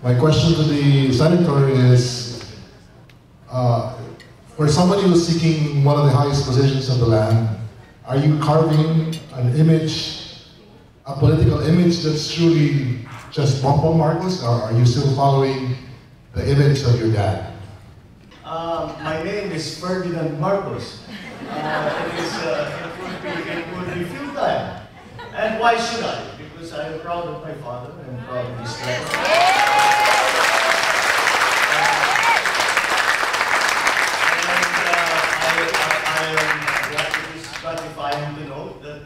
My question to the Senator is, for somebody who's seeking one of the highest positions of the land, are you carving an image, a political image that's truly just Bongbong Marcos, or are you still following the image of your dad? My name is Ferdinand Marcos. It would be futile. And why should I? Because I'm proud of my father, I'm proud of his family. It is gratifying to know that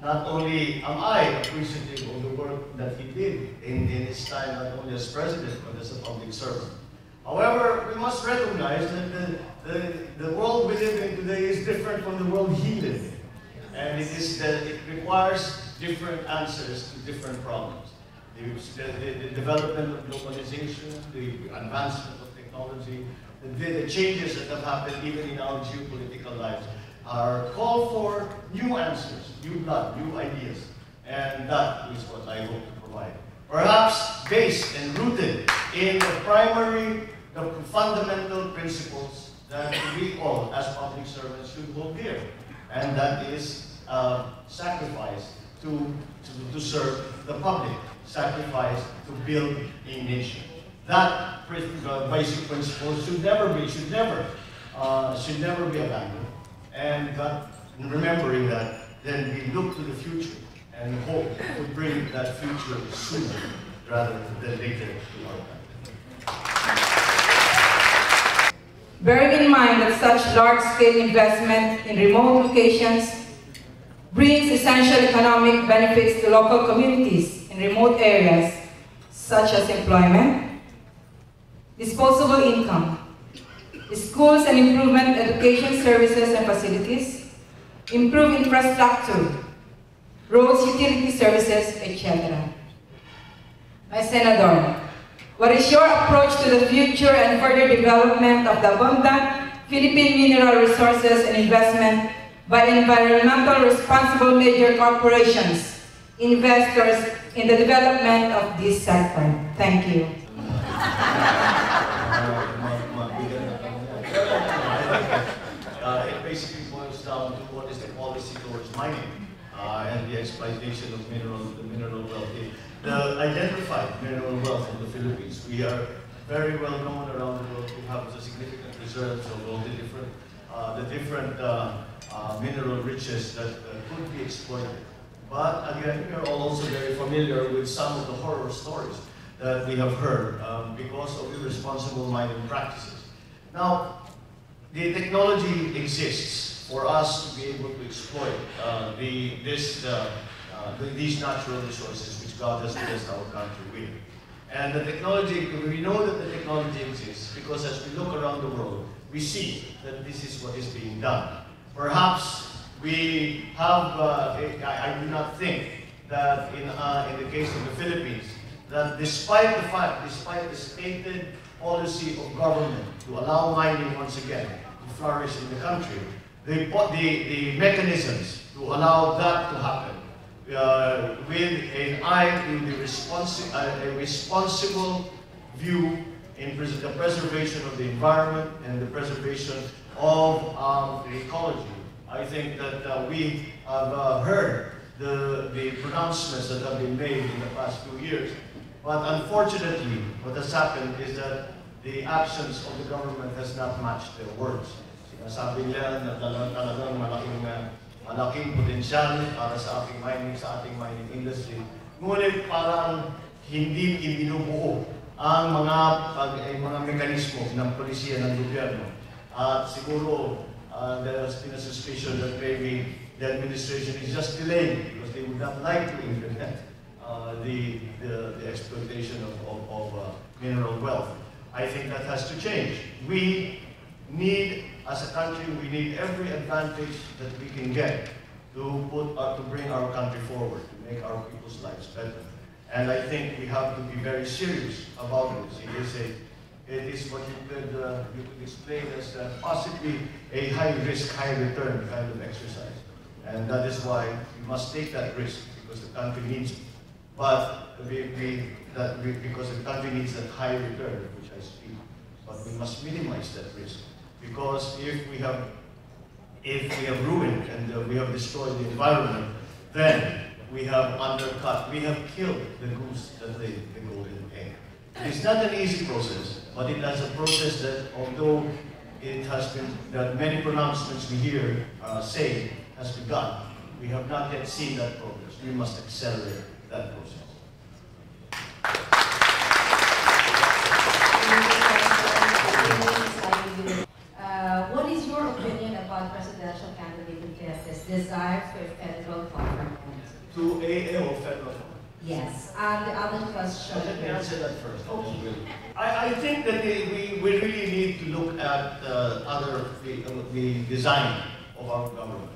not only am I appreciative of the work that he did in his time, not only as president, but as a public servant. However, we must recognize that the world we live in today is different from the world he lived in. And it requires different answers to different problems. The development of globalization, the advancement of technology, the changes that have happened even in our geopolitical lives are call for new answers, new blood, new ideas. And that is what I hope to provide. Perhaps based and rooted in the fundamental principles that we all as public servants should hold dear. And that is sacrifice to serve the public, sacrifice to build a nation. That basic principle should never be abandoned. And remembering that, then we look to the future and hope to bring that future sooner rather than later to our country. Bearing in mind that such large-scale investment in remote locations brings essential economic benefits to local communities in remote areas, such as employment, disposable income, schools and improvement education services and facilities, improved infrastructure, roads, utility services, etc. My Senador, what is your approach to the future and further development of the abundant Philippine mineral resources and investment by environmental responsible major corporations, investors in the development of this sector? Thank you. It basically boils down to what is the policy towards mining and the exploitation of the mineral wealth. The identified mineral wealth in the Philippines. We are very well known around the world to have significant reserves of all the different mineral riches that could be exploited. But again, we are all also very familiar with some of the horror stories that we have heard because of irresponsible mining practices. Now, the technology exists for us to be able to exploit these natural resources which God has blessed our country with. And the technology, we know that the technology exists because as we look around the world, we see that this is what is being done. Perhaps we have, I do not think that in the case of the Philippines, that despite the stated policy of government to allow mining once again to flourish in the country, the mechanisms to allow that to happen with an eye to a responsible view in the preservation of the environment and the preservation of the ecology. I think that we have heard the pronouncements that have been made in the past few years. But unfortunately, what has happened is that the actions of the government has not matched their words. Sinasabi nila na talagang malaking potensyal para sa ating mining industry. Ngunit parang hindi ibinubuo ang mga mekanismo ng polisiya ng gobyerno. At siguro, there has been a suspicion that maybe the administration is just delaying because they would not like to implement the exploitation of mineral wealth. I think that has to change. We need, as a country, we need every advantage that we can get to bring our country forward, to make our people's lives better. And I think we have to be very serious about this. It is what you could explain as possibly a high risk, high return kind of exercise. And that is why we must take that risk because the country needs it. but because the country needs that high return, which I speak, but we must minimize that risk, because if we have ruined and we have destroyed the environment, then we have undercut, we have killed the goose that laid the golden egg. It's not an easy process, but it is a process that, although it has been, that many pronouncements we hear say has begun, we have not yet seen that progress. We must accelerate that process. What is your opinion about presidential candidate Duterte's desire for a federal government? To a federal government? Yes. And the other question. Let me answer that first. Okay. I think that we really need to look at the design of our government.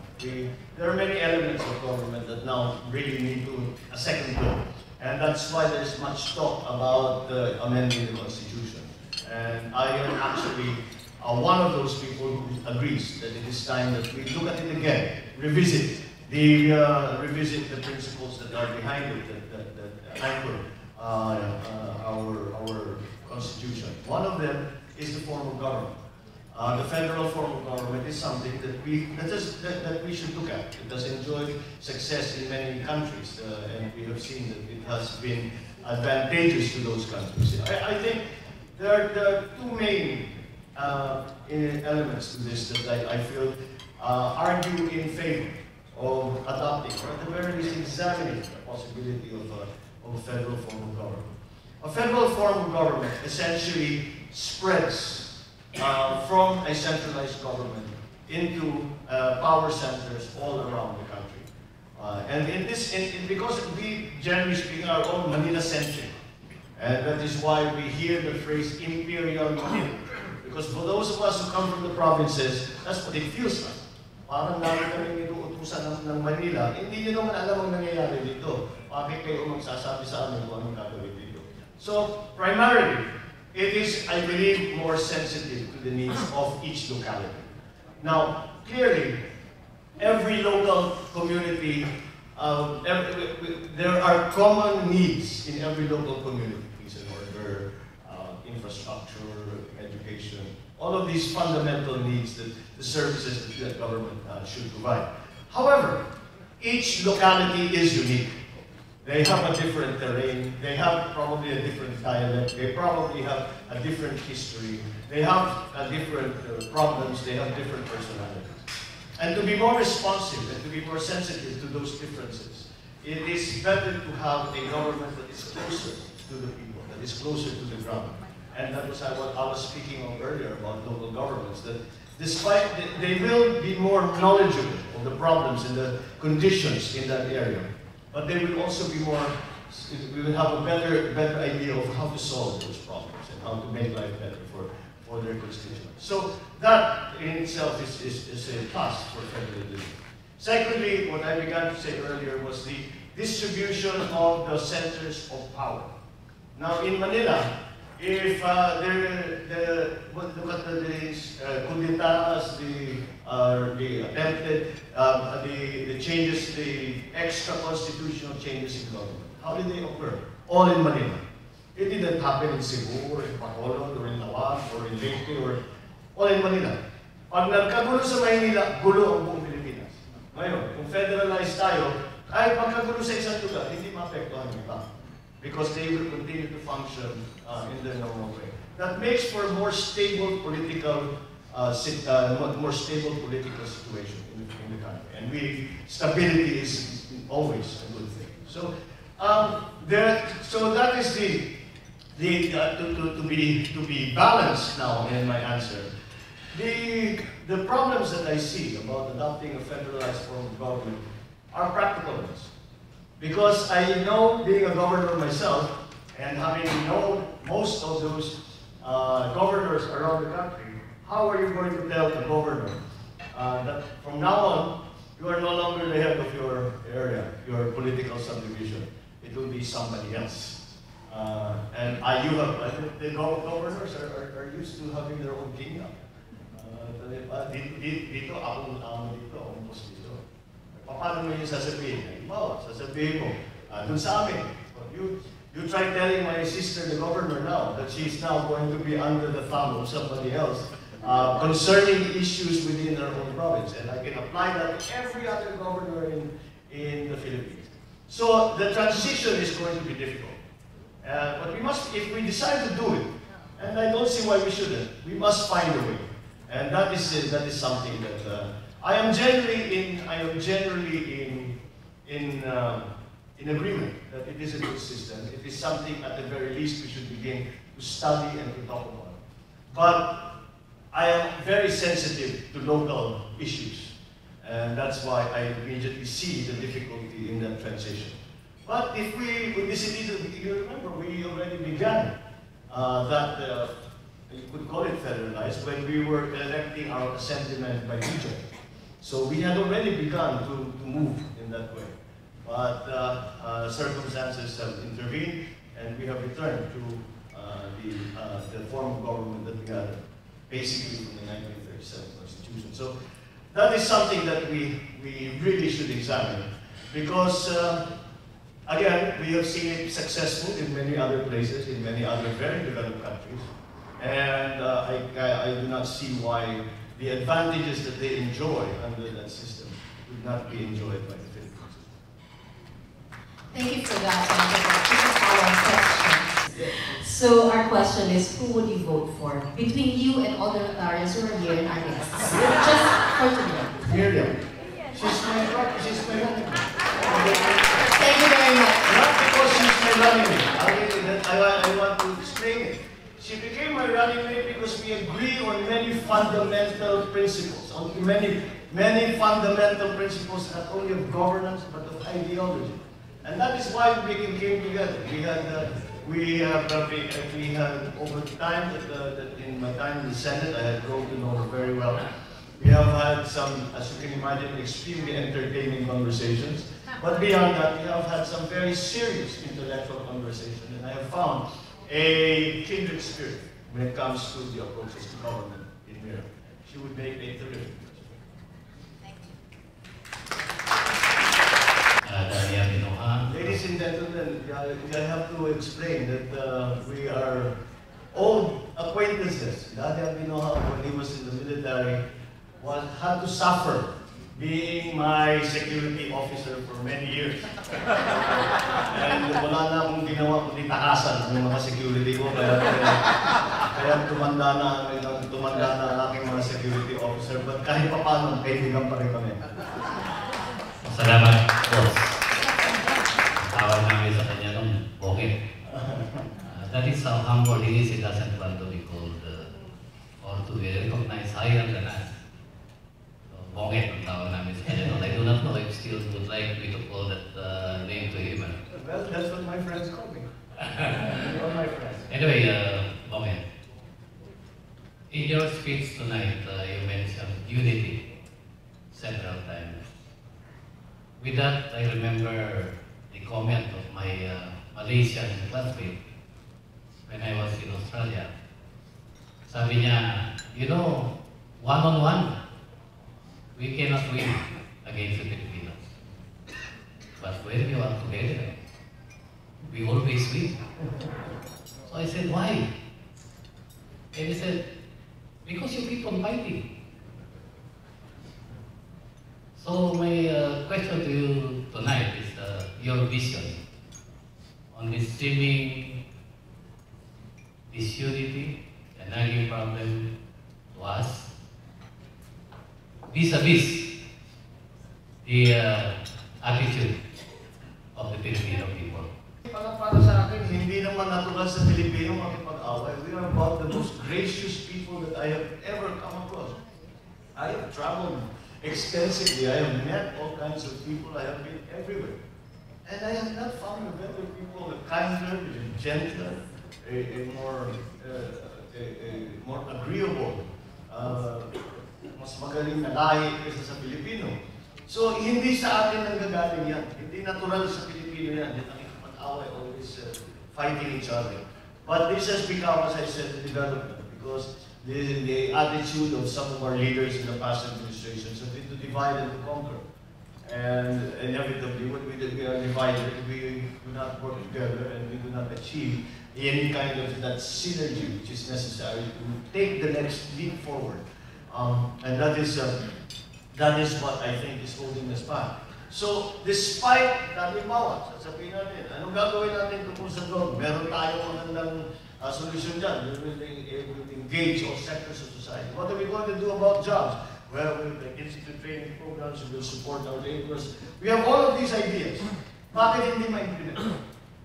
There are many elements of government that now really need a second look. And that's why there's much talk about amending the Constitution. And I am actually one of those people who agrees that it is time that we look at it again, revisit the principles that are behind it, that anchor our Constitution. One of them is the form of government. The federal form of government is something that we should look at. It has enjoyed success in many countries, and we have seen that it has been advantageous to those countries. I think there are two main elements to this that I feel argue in favor of adopting, or at the very least examining the possibility of a federal form of government. A federal form of government essentially spreads from a centralized government into power centers all around the country. And because we, generally speaking, are all Manila-centric, and that is why we hear the phrase Imperial Manila. Because for those of us who come from the provinces, that's what it feels like. Parang lagi kami inuutusan ng Manila, hindi nyo naman alam ang nangyayari dito. Bakit kayo magsasabi sa amin kung anong gagawin dito? So, primarily, it is, I believe, more sensitive to the needs of each locality. Now, clearly, every local community, there are common needs in every local community. Peace and order, infrastructure, education, all of these fundamental needs that the services that government should provide. However, each locality is unique. They have a different terrain, they have probably a different dialect, they probably have a different history, they have different problems, they have different personalities. And to be more responsive and to be more sensitive to those differences, it is better to have a government that is closer to the people, that is closer to the ground. And that was what I was speaking of earlier about local governments, that despite, they will be more knowledgeable of the problems and the conditions in that area, but they will also be more, we will have a better idea of how to solve those problems and how to make life better for their constituents. So that in itself is a plus for federalism. Secondly, what I began to say earlier was the distribution of the centers of power. Now in Manila, if look at these kudetas, the attempted, the changes, the extra constitutional changes in government, how did they occur? All in Manila. It didn't happen in Cebu, or in Bacolod, or in Lawag, or in Leyte, or all in Manila. Pag nagkagulo sa Maynila, gulo ang buong Pilipinas. Ngayon, kung federalized tayo, ay pagkagulo sa isang lugar, hindi maapektuhan ng iba. Because they will continue to function in their normal way. That makes for a more stable political, situation in the country. And stability is always a good thing. So, that is to be balanced now in my answer. The problems that I see about adopting a federalized form of government are practical ones. Because I know, being a governor myself, and having known most of those governors around the country, how are you going to tell the governor that from now on, you are no longer the head of your area, your political subdivision. It will be somebody else. And the governors are used to having their own kingdom. Dito, akong dito, akong boss dito. Paano mo yung sasabihin? Halimbawa, sasabihin mo, dun sa amin, You try telling my sister, the governor now, that she's now going to be under the thumb of somebody else concerning issues within her own province. And I can apply that to every other governor in the Philippines. So the transition is going to be difficult. But we must, if we decide to do it, and I don't see why we shouldn't, we must find a way. And that is something that I am generally in agreement that it is a good system. It is something at the very least we should begin to study and to talk about. But I am very sensitive to local issues, and that's why I immediately see the difficulty in that transition. But if we, you remember, we already began that, you could call it federalized, when we were electing our assemblymen by region. So we had already begun to move in that way. But circumstances have intervened, and we have returned to the form of government that we had basically from the 1937 Constitution. So that is something that we really should examine, because again, we have seen it successful in many other places, in many other very developed countries, and I do not see why the advantages that they enjoy under that system would not be enjoyed by the Philippines. Thank you for that. So our question is, who would you vote for between you and all the Rotarians who are here in our guests? Just for today. Miriam. She's my running mate. Thank you very much. Not because she's my running mate. I want to explain it. She became my running mate because we agree on many fundamental principles, on many fundamental principles not only of governance but of ideology. And that is why we came together. We have over time, in my time in the Senate, I had grown to know her very well. We have had some, as you can imagine, extremely entertaining conversations. But beyond that, we have had some very serious intellectual conversations. And I have found a kindred spirit when it comes to the approaches to government in Miriam. She would make a terrific Ladies and gentlemen, I have to explain that we are old acquaintances. Daddy Abinoha, when he was in the military, had to suffer being my security officer for many years. And wala na akong ginawa kundi takasan ng mga security ko. Kaya tumanda na ang aking mga security officer. But kahit pa paano, kaibigan pa rin kami. Salamat, boss. Tawag namin sa kanya nung okay. That is how humble he is. He doesn't want to be called or to be recognized higher than us. Bonget ang tawag namin sa kanya. I do not know if still would like me to call that name to him. Well, that's what my friends call me. All my friends. Anyway, Bonget, in your speech tonight, you mentioned unity several times. With that, I remember the comment of my Malaysian classmate when I was in Australia. Sabi niya, you know, one-on-one, we cannot win against the Filipinos. But when we are together, we always win. So I said, why? And he said, because you keep on fighting. So my question to you tonight is your vision on this seeming disunity and nagging problem to us vis-a-vis the attitude of the Filipino people. Para sa akin, hindi naman natural sa Pilipino makipag-away. We are about the most gracious people that I have ever come across. I have traveled extensively. I have met all kinds of people. I have been everywhere. And I have not found a better people, a kinder, a gentler, a more agreeable, mas magaling na lahi kaysa sa Pilipino. So, hindi sa atin nanggagaling yan. Hindi natural sa Pilipino yan. Yung nakikipag-away, always fighting each other. But this has become, as I said, a development because the attitude of some of our leaders in the past administrations have been to divide and to conquer. And inevitably, when we are divided, we do not work together and we do not achieve any kind of that synergy which is necessary to take the next leap forward. And that is what I think is holding us back. So, despite halimbawa, sasabihin natin, anong gagawin natin tungkol sa drug? Meron tayong magandang solution dyan. We will engage all sectors of society. What are we going to do about jobs? Well, we will institute training programs, we will support our laborers. We have all of these ideas. Bakit hindi ma-implement?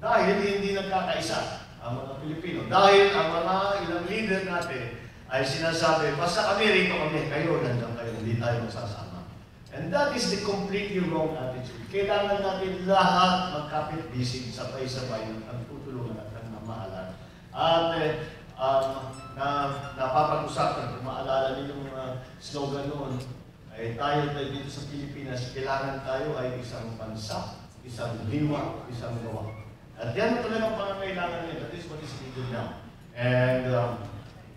Dahil hindi nagkakaisa ang mga Pilipino. Dahil ang mga ilang leader natin ay sinasabi, basta kami, rito kami, kayo, nandang kayo, hindi tayo magsasama. And that is the completely wrong attitude. Kailangan natin lahat magkapit-bisig, sabay-sabay ang tutulungan at ang mamahalan. At napapag-usapan, kung maalala niyo yung slogan noon, ay tayo dito sa Pilipinas, kailangan tayo ay isang bansa, isang diwa, isang gawa. At yan talagang pangangailangan nila. That is what is needed now. And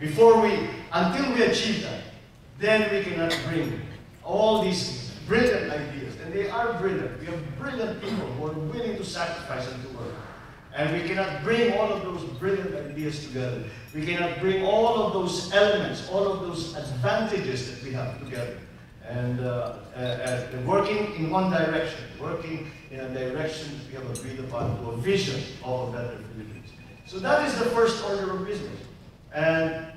until we achieve that, then we cannot bring all these brilliant ideas. And they are brilliant. We have brilliant people who are willing to sacrifice and to work. And we cannot bring all of those brilliant ideas together. We cannot bring all of those elements, all of those advantages that we have together. And working in one direction, working in a direction that we have agreed upon to a vision of a better Philippines. So that is the first order of business. And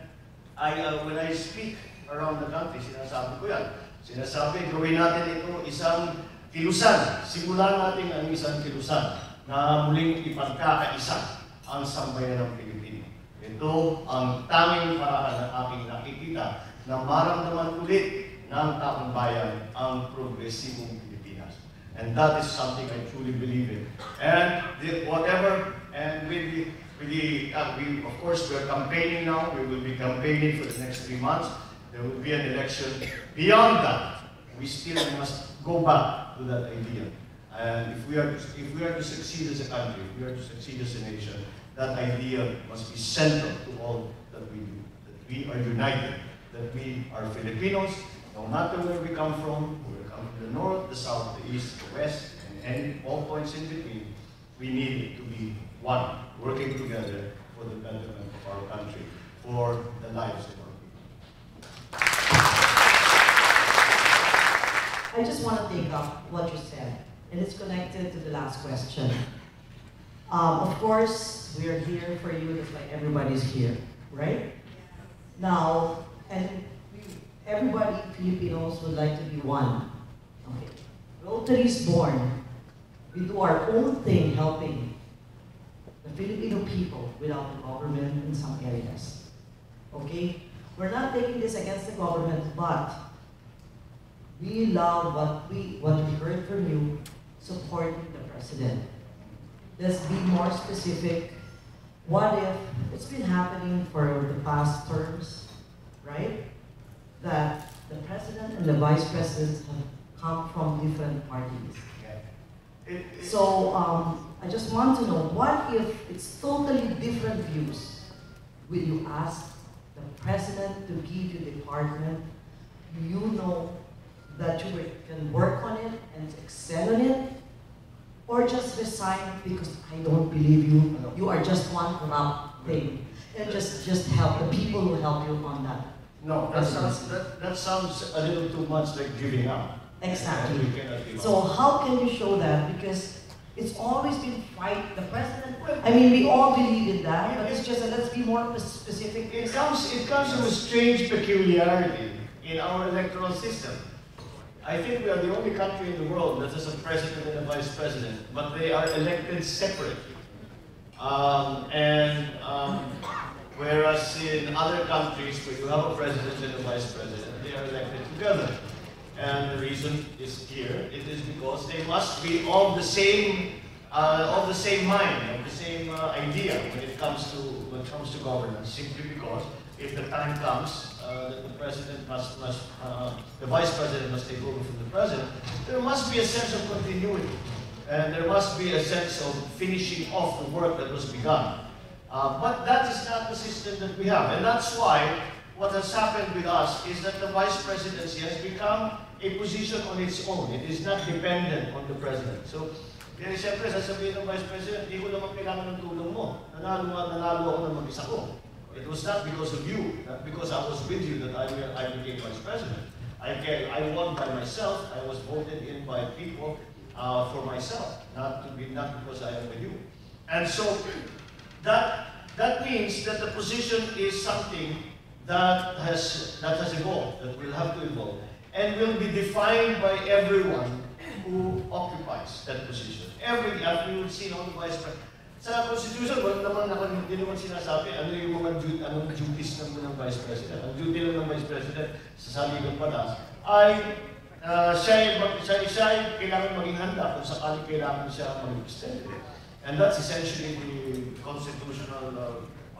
when I speak around the country, sinasabi ko yan. Sinasabi, gawin natin ito isang kilusan. Simulan natin ang isang kilusan na muling ipagkakaisa ang sambayan ng Pilipino. Ito ang tanging paraan na aking nakikita na maramdaman ulit ng taong bayan ang progresibong Pilipinas. And that is something I truly believe in. And of course, we are campaigning now. We will be campaigning for the next 3 months. There will be an election. Beyond that, we still must go back to that idea. And if we are to succeed as a country, if we are to succeed as a nation, that idea must be central to all that we do. That we are united, that we are Filipinos, no matter where we come from, whether we come from the north, the south, the east, the west, and all points in between, we need to be one, working together for the betterment of our country, for the lives of our people. I just want to take up what you said, and it's connected to the last question. Of course, we are here for you, just like everybody's here, right? Now, and everybody, Filipinos, would like to be one. Okay. Rotary is born. We do our own thing helping the Filipino people without the government in some areas. Okay? We're not taking this against the government, but we love what we heard from you, supporting the president. Let's be more specific. What if it's been happening for the past terms, right? That the president and the vice president have come from different parties. So I just want to know, what if it's totally different views? Will you ask the president to give you the department? Do you know that you can work on it and excel on it? Or just resign because I don't believe you, you are just one corrupt thing. And just help the people who help you on that. No, that sounds a little too much like giving up. Exactly. We cannot give up. So how can you show that? Because it's always been fight the president. I mean, we all believe in that, but it's just that let's be more specific. It comes with a strange peculiarity in our electoral system. I think we are the only country in the world that has a president and a vice president, but they are elected separately. Whereas in other countries where you have a president and a vice president, they are elected together. And the reason is clear. It is because they must be of the same mind, of the same idea when it comes to governance. Simply because if the time comes that the president the vice president must take over from the president, there must be a sense of continuity, and there must be a sense of finishing off the work that was begun. But that is not the system that we have, and that's why what has happened with us is that the vice presidency has become a position on its own. It is not dependent on the President. So, kaya siyempre, sasabihin ng Vice President, hindi ko naman kailangan ng tulong mo. Nanalo ako ng mag-isa ko. It was not because of you, not because I was with you that I became Vice President. I won by myself. I was voted in by people for myself, not because I am with you. And so that means that the position is something that has evolved, that will have to evolve, and will be defined by everyone who occupies that position. As we will see on the Vice President. Sa Constitution, hindi naman sinasabi ano yung mga duties ng Vice President. Ang duty lang ng Vice President sa saligang batas ay siya ay kailangan maging handa kung sakali kailangan siya maging presidente. And that's essentially the constitutional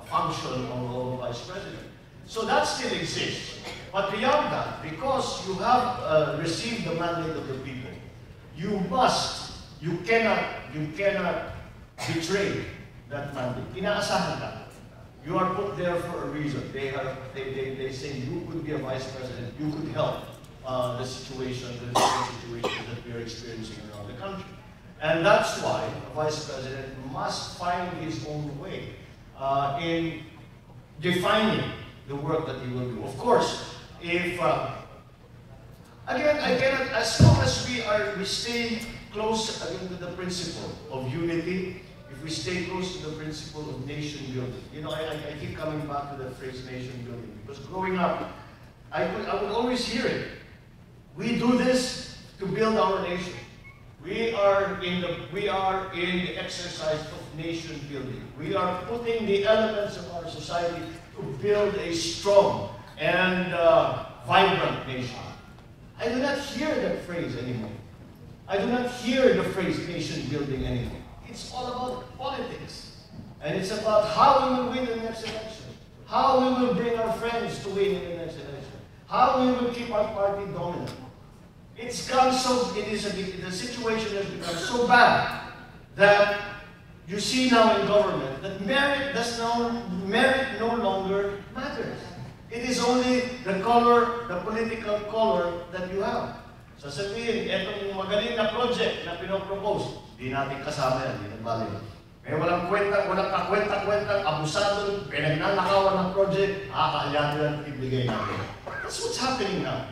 function of Vice President. So that still exists. But beyond that, because you have received the mandate of the people, you cannot betray that mandate. Inaasahan ka. You are put there for a reason. They say you could be a Vice President, you could help the situation, the different situations that we are experiencing around the country. And that's why a Vice President must find his own way in defining the work that he will do. Of course, if again, I cannot, as long as we stay close again to the principle of unity, if we stay close to the principle of nation building. You know, I keep coming back to that phrase nation building, because growing up, I would always hear it. We do this to build our nation. We are in the exercise of nation building. We are putting the elements of our society to build a strong and vibrant nation. I do not hear that phrase anymore. I do not hear the phrase nation building anymore. It's all about politics. And it's about how we will win the next election. How we will bring our friends to win in the next election. How we will keep our party dominant. The situation has become so bad that you see now in government that merit no longer matters. It is only the color, the political color that you have. Sasabihin, etong magaling na project na pinopropose, di natin kasama yan, di nagbalik. May walang kakwenta-kwentang, abusado, pinagnanakawan ng project, kakahalyanin lang ibigay natin. That's what's happening now.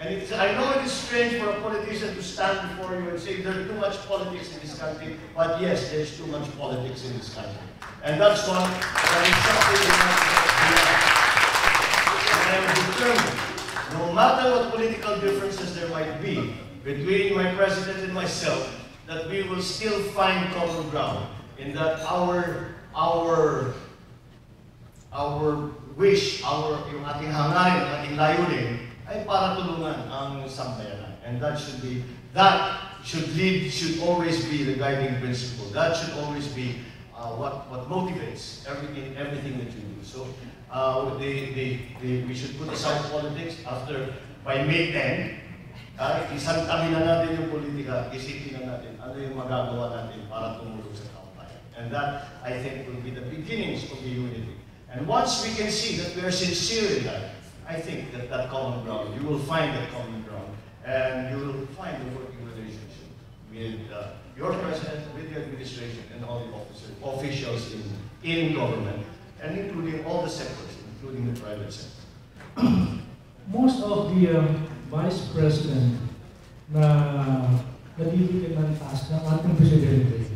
And I know it is strange for a politician to stand before you and say there's too much politics in this country, but yes, there's too much politics in this country. And that's one that is something that I am determined, no matter what political differences there might be between my president and myself, that we will still find common ground in that our wish, yung ating hangarin, ating layunin, ay para tulungan ang sambayanan. And that should always be the guiding principle. That should always be what motivates everything that you do. So we should put aside politics by May 10. Isantamin na natin yung politika, isipin na natin ano yung magagawa natin para tumulong sa kaunlayan. And that, I think, will be the beginnings of the unity. And once we can see that we are sincere in that, I think that common ground, you will find that common ground, and you will find the working relationship with your president, with the administration, and all the officials in government, and including all the sectors, including the private sector. Most of the vice president na nabibigyan ng task ng ating presidente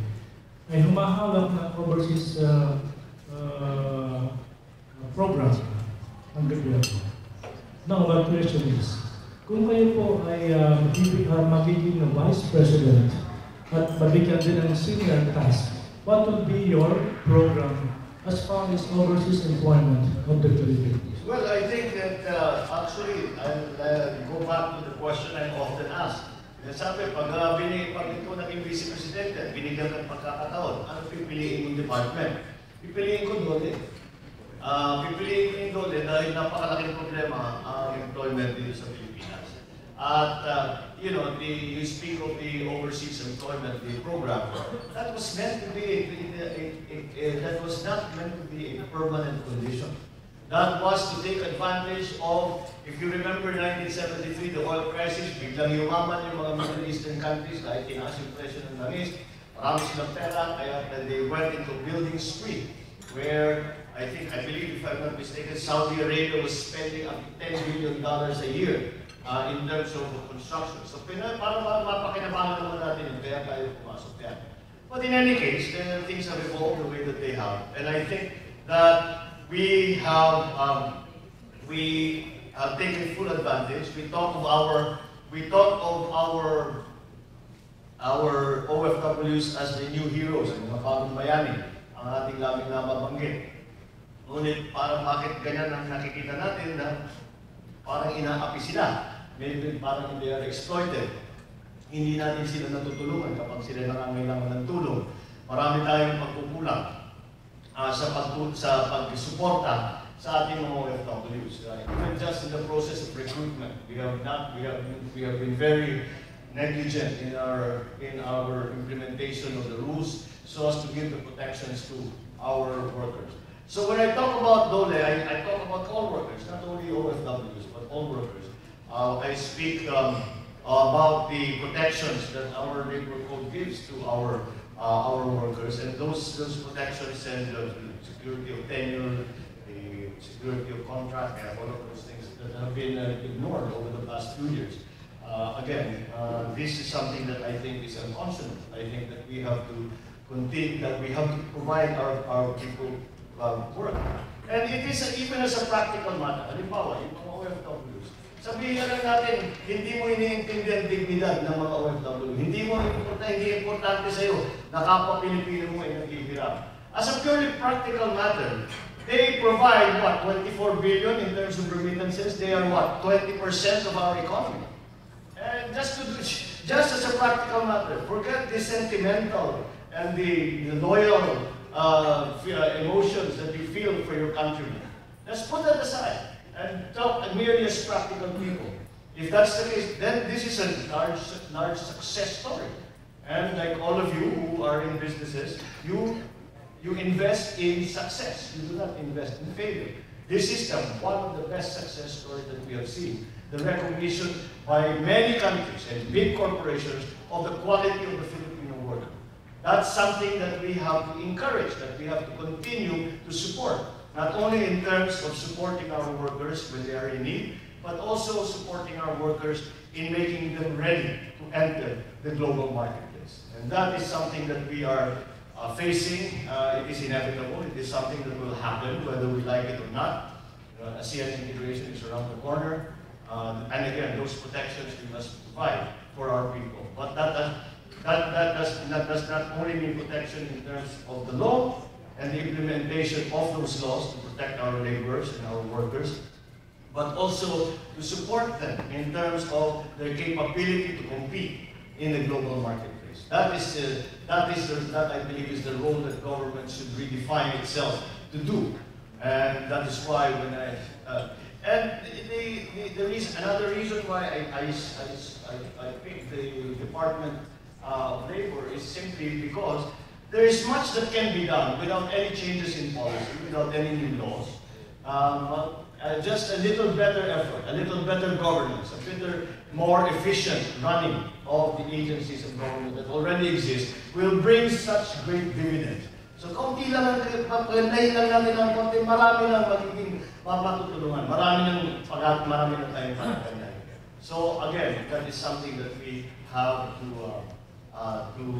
ay humahawak ng overseas program ng gobyerno. Now, my question is, kung kayo po ay magiging na vice president at mabigyan din ng senior task, what would be your program as far as overseas employment of the Philippines? Well, I think that actually, I'll go back to the question I'm often asked. Sabi, pag ito naging vice presidente, binigyan ka ng pagkakataon, ano pipiliin mong department? Pipiliin ko doon eh. Pipiliin ko yung dole dahil napakalaking problema ang employment dito sa Pilipinas. At, you speak of the overseas employment, the program, that was not meant to be a permanent condition. That was to take advantage of, if you remember 1973, the oil crisis, biglang yumaman yung mga Middle Eastern countries dahil tinaas yung presyo ng langis, marami silang pera, kaya they went into building spree, where I believe, if I'm not mistaken, Saudi Arabia was spending up to $10 billion a year in terms of construction. So para mapakinabangan naman natin yun, kaya tayo pumasok yan. But in any case, things have evolved the way that they have. And I think that we have taken full advantage. We thought of our OFWs as the new heroes, ang mga bagong bayani, ang ating labing na mabanggit. Ngunit parang bakit ganyan ang nakikita natin na parang inaapi sila. Maybe parang they are exploited. Hindi natin sila natutulungan kapag sila nangangailangan ng tulong. Marami tayong pagkukulang sa pagsuporta sa ating mga OFWs. Even just in the process of recruitment, we have been very negligent in our implementation of the rules so as to give the protections to our workers. So when I talk about DOLE, I talk about all workers, not only OFWs, but all workers. I speak about the protections that our labor code gives to our workers, and those protections and the security of tenure, the security of contract, and all of those things that have been ignored over the past few years. Again, this is something that I think is unconscionable. I think that we have to continue, that we have to provide our people work. And it is even as a practical matter. Halimbawa, yung mga OFWs, sabihin na lang natin, hindi mo iniintindi ang dignidad ng mga OFW. Hindi importante sa'yo na kapwa Pilipino mo ay naghihirap. As a purely practical matter, they provide what, 24 billion in terms of remittances. They are what, 20% of our economy. And just as a practical matter, forget the sentimental and the loyal emotions that you feel for your countrymen. Let's put that aside and talk merely as practical people. If that's the case, then this is a large success story. And like all of you who are in businesses, you invest in success. You do not invest in failure. This is one of the best success stories that we have seen. The recognition by many countries and big corporations of the quality of the Filipino worker. That's something that we have to encourage, that we have to continue to support. Not only in terms of supporting our workers when they are in need, but also supporting our workers in making them ready to enter the global marketplace. And that is something that we are facing. It is inevitable. It is something that will happen whether we like it or not. ASEAN integration is around the corner. And again, those protections we must provide for our people. But that does not only mean protection in terms of the law, and the implementation of those laws to protect our laborers and our workers, but also to support them in terms of their capability to compete in the global marketplace. That I believe is the role that government should redefine itself to do, and that is why when another reason why I picked the Department of Labor is simply because there is much that can be done without any changes in policy, without any new laws. Just a little better effort, a little better governance, a bit more efficient running of the agencies of government that already exist will bring such great dividends. So kaunti lang pag-nahin lang natin ng konti, marami nang magiging matutulungan, marami nang tayong pagkakanyan. So again, that is something that we have to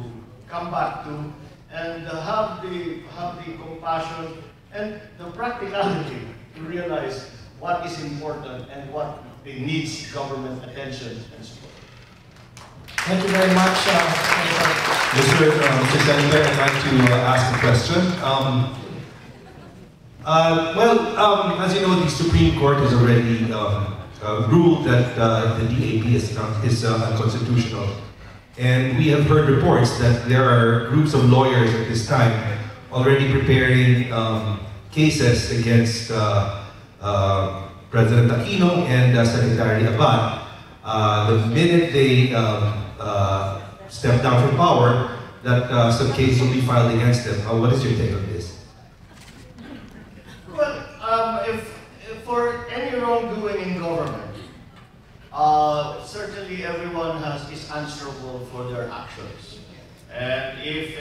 come back to, and have the compassion and the practicality to realize what is important and what needs government attention and support. Thank you very much, Mr. Senator. I'd like to ask a question. As you know, the Supreme Court has already ruled that the DAB is unconstitutional. And we have heard reports that there are groups of lawyers at this time already preparing cases against President Aquino and Secretary Abad. The minute they step down from power, that some case will be filed against them. What is your take on this? Well, certainly everyone is answerable for their actions. And if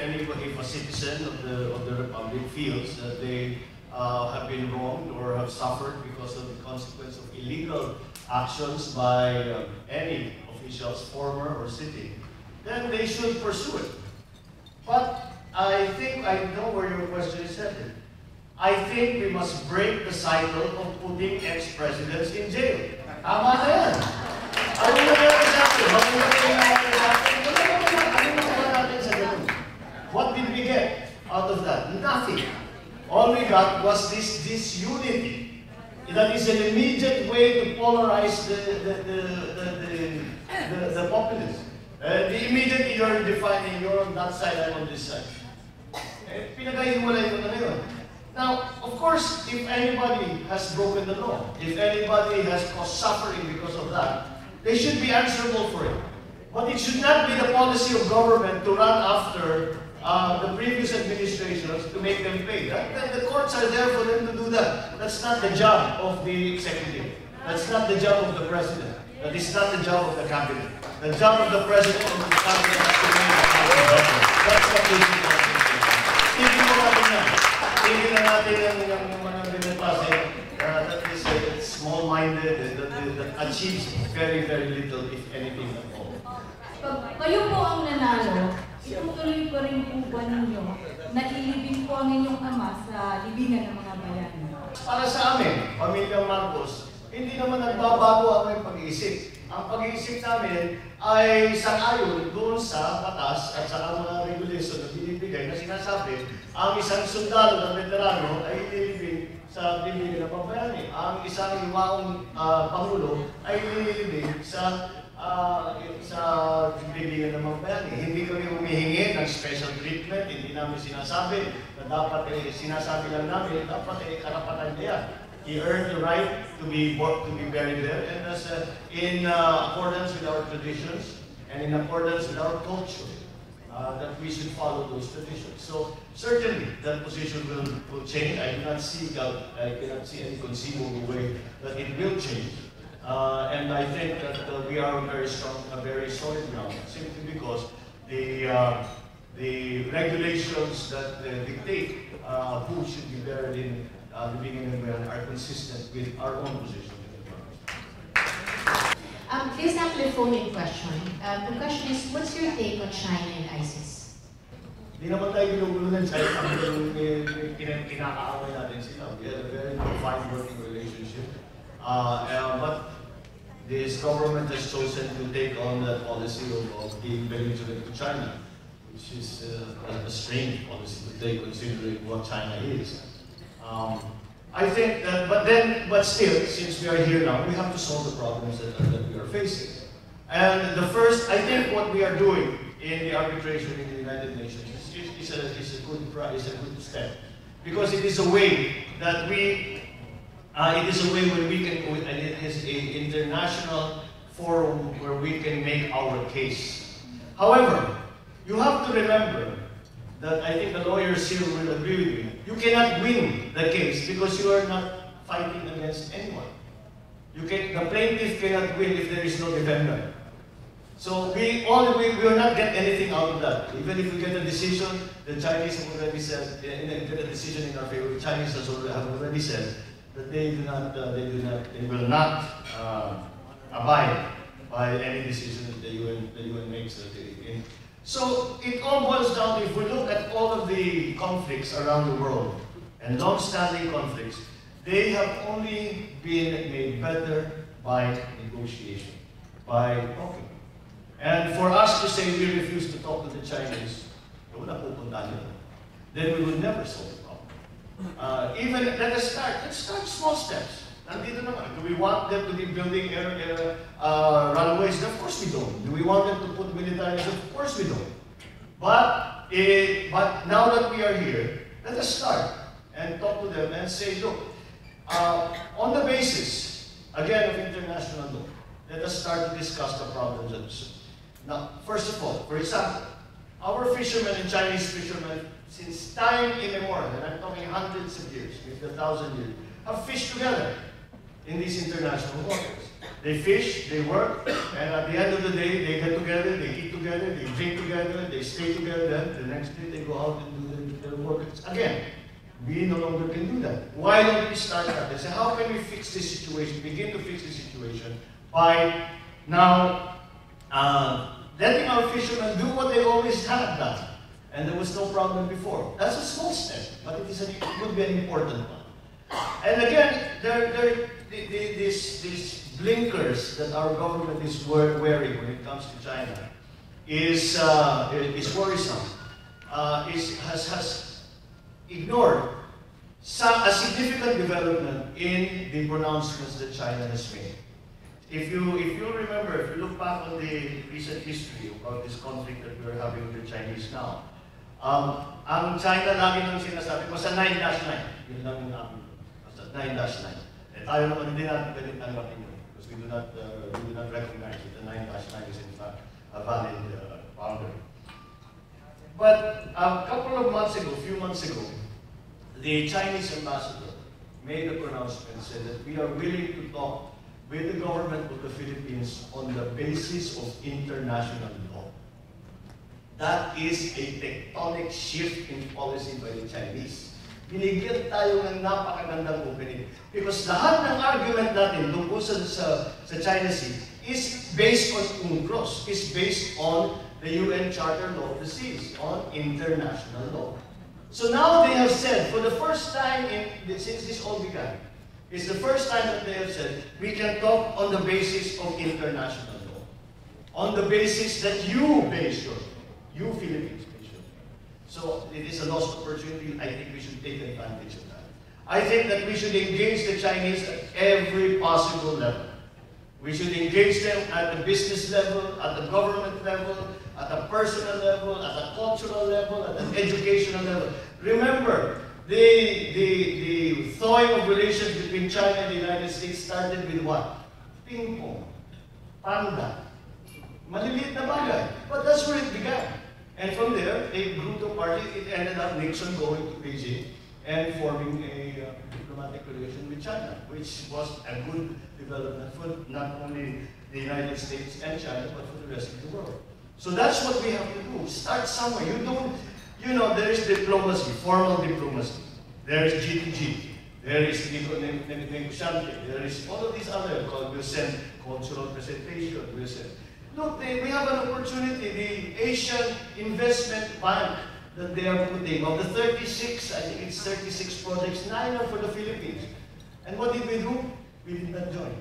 a citizen of the Republic feels that they have been wronged or have suffered because of the consequence of illegal actions by any officials, former or sitting, then they should pursue it. But I think I know where your question is headed. I think we must break the cycle of putting ex-presidents in jail. Tama na yan. Ano na natin sa atin? What did we get out of that? Nothing. All we got was this disunity. That is an immediate way to polarize the populace. Immediately you're defining, you're on that side, I'm on this side. Pinaghihiwalay ko na yun. Now, of course, if anybody has broken the law, if anybody has caused suffering because of that, they should be answerable for it. But it should not be the policy of government to run after the previous administrations to make them pay. The courts are there for them to do that. That's not the job of the executive. That's not the job of the president. That is not the job of the cabinet. The job of the president and the cabinet is to make the country better. That's what they should do. Tigil mo natin yan. Tigil na natin yung mga binipase that is small-minded, that achieves very, very little, if anything at all. Pag kayo po ang nanalo, itutuloy ko rin po ba ninyo na ilibing po ang inyong ama sa libingan ng mga bayan? Para sa amin, Pamilyang Marcos, hindi naman nagbabago ang aming pag-iisip. Ang pag-iisip namin ay sang-ayon doon sa batas at sa mga regulation na binibigay na sinasabi, ang isang sundalo na veterano ay ililibing sa libingan ng pambayani. Ang isang yumaong pangulo ay ililibing sa libingan ng pambayani. Hindi kami humihingi ng special treatment, hindi namin sinasabi na dapat sinasabi lang namin, dapat karapatan niya. He earned the right to be buried there, and as in accordance with our traditions and in accordance with our culture, that we should follow those traditions. So certainly that position will change. I cannot see any conceivable way that it will change. And I think that we are very strong, a very solid ground, simply because the regulations that dictate who should be buried in the beginning are consistent with our own position. This is actually a phone-in question. The question is, what's your take on China and ISIS? Hindi naman tayo ginugulo ng China. Kinakaaway natin sila. We have a very fine working relationship. But this government has chosen to take on the policy of being belligerent to China, which is a strange policy to take considering what China is. I think that, but still, since we are here now, we have to solve the problems that we are facing. And the first, I think what we are doing in the arbitration in the United Nations is a good step. Because it is a way that it is a way where we can, and it is an international forum where we can make our case. However, you have to remember that I think the lawyers here will agree with me. You cannot win the case because you are not fighting against anyone. The plaintiff cannot win if there is no defendant. So we will not get anything out of that. Even if we get a decision, the Chinese have already said, get a decision in our favor. The Chinese have already said that they will not abide by any decision that the UN makes. So it all boils down to, if we look at all of the conflicts around the world, and long-standing conflicts, they have only been made better by negotiation, by talking. And for us to say we refuse to talk to the Chinese, then we will never solve the problem. Let's start small steps. Do we want them to be building runways? Of course we don't. Do we want them to put military? Of course we don't. But now that we are here, let us start and talk to them and say, look, on the basis, again, of international law, let us start to discuss the problems. Now, first of all, for example, our fishermen and Chinese fishermen, since time immemorial, and I'm talking hundreds of years, maybe 1,000 years, have fished together in these international waters. They fish, they work, and at the end of the day, they get together, they eat together, they drink together, they stay together, then the next day they go out and do their work again. We no longer can do that. Why don't we start that? They say, how can we fix this situation, begin to fix this situation by now letting our fishermen do what they always have done. And there was no problem before. That's a small step, but it would be an important one. And again, these blinkers that our government is wearing when it comes to China is worrisome. Has ignored a significant development in the pronouncements that China has made. If you remember, if you look back on the recent history about this conflict that we're having with the Chinese now, ang China lagi nang sinasabi, basta 9-9. Yun lang yung namin. Basta 9-9. Eh tayo naman hindi natin pwedeng tanggapin yun. Because we do not recognize that the 9-9 is in fact a valid boundary. But a few months ago, the Chinese ambassador made a pronouncement, said that we are willing to talk with the government of the Philippines on the basis of international law. That is a tectonic shift in policy by the Chinese. Binigyan tayo ng napakagandang opening. Because lahat ng argument natin tungkol sa China Sea is based on UNCLOS, is based on the UN Charter Law of the Seas, on international law. So now they have said, for the first time since this all began, it's the first time that they have said, we can talk on the basis of international law. On the basis that you base your law. You Philippines base your law. So it is a lost opportunity. I think we should take advantage of that. I think that we should engage the Chinese at every possible level. We should engage them at the business level, at the government level, at the personal level, at the cultural level, at the educational level. Remember, the thawing of relations between China and the United States started with what? Ping pong, panda, maliliit na bagay. But that's where it began. And from there, they grew to a party. It ended up Nixon going to Beijing and forming a diplomatic relation with China, which was a good development for not only the United States and China, but for the rest of the world. So that's what we have to do. Start somewhere. There is diplomacy, formal diplomacy. There is G2G. There is negotiante. There is all of these other, we'll send cultural presentation, we'll send. Look, we have an opportunity. The Asian Investment Bank that they are putting, of the 36, I think it's 36 projects, 9 are for the Philippines. And what did we do? We did not join.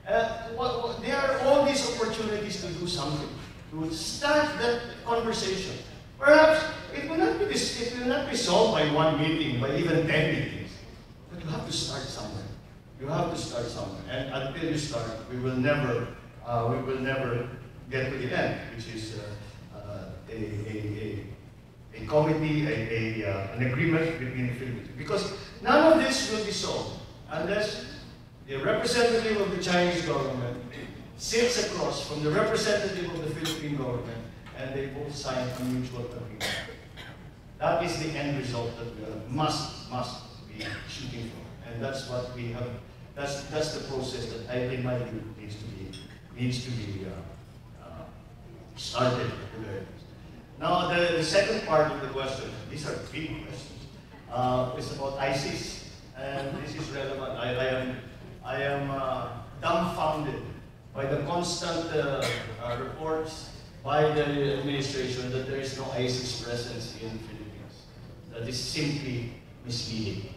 There are all these opportunities to do something, to start that conversation. Perhaps it will not be solved by one meeting, by even 10 meetings. But you have to start somewhere. You have to start somewhere. And until you start, we will never get to the end, which is a committee, an agreement between the Philippines. Because none of this will be solved unless the representative of the Chinese government sits across from the representative of the Philippine government and they both sign a mutual agreement. That is the end result that we must be shooting for. And that's what we have, that's the process that in my view needs to be started at the very least. Now the second part of the question, these are big questions, is about ISIS. And this is relevant. I am dumbfounded by the constant reports by the administration that there is no ISIS presence in the Philippines. That is simply misleading.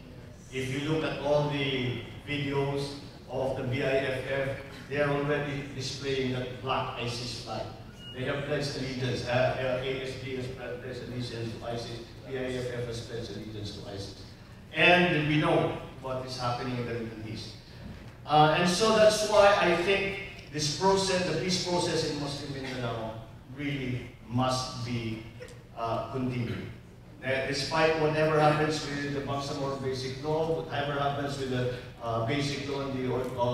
If you look at all the videos of the BIFF, they are already displaying that black ISIS flag. They have pledged allegiance. ASD has pledged allegiance to ISIS. BIFF has pledged allegiance to ISIS. And we know what is happening in the Middle East. And so that's why I think this process, the peace process in Muslim Mindanao, really must be continued. Despite whatever happens with the Bangsamoro Basic Law, whatever happens with the Basic Law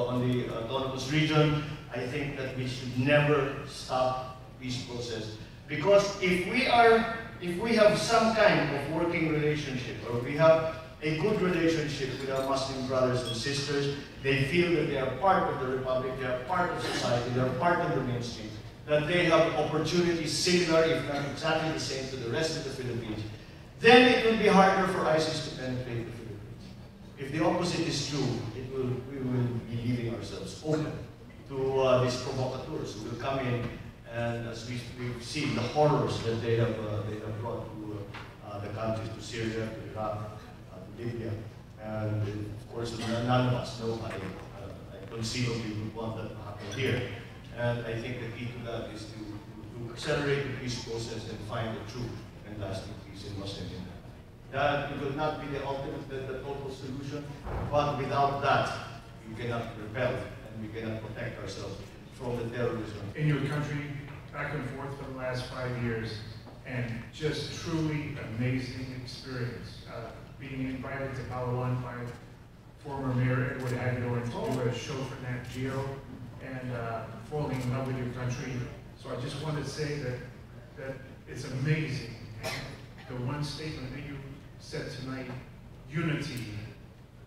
on the autonomous region, I think that we should never stop peace process. Because if we have some kind of working relationship, or we have a good relationship with our Muslim brothers and sisters. They feel that they are part of the Republic, they are part of society, they are part of the mainstream, that they have opportunities similar, if not exactly the same, to the rest of the Philippines. Then it will be harder for ISIS to penetrate the Philippines. If the opposite is true, we will be leaving ourselves open to these provocateurs who will come in, and as we've seen the horrors that they have brought to the countries, to Syria, to Iraq, to Libya, and of course none of us, nobody, I conceivably would want that to happen here. And I think the key to that is to accelerate the peace process and find the true and lasting peace in Muslim India. That will not be the ultimate, the total solution, but without that, we cannot repel and we cannot protect ourselves from the terrorism. In your country, back and forth for the last 5 years, and just truly amazing experience. Being invited to Palawan by former Mayor Edward Aguilar to do a show for Nat Geo, and falling in love with your country. So I just want to say that it's amazing. The one statement that you said tonight, unity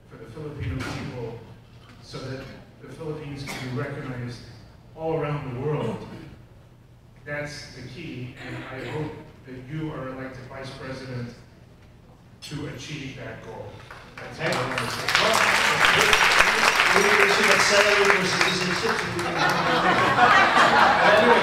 for the Filipino people, so that the Philippines can be recognized all around the world. That's the key, and I hope that you are elected Vice President to achieve that goal. That's all I want to say. We should accelerate your citizenship. Anyway,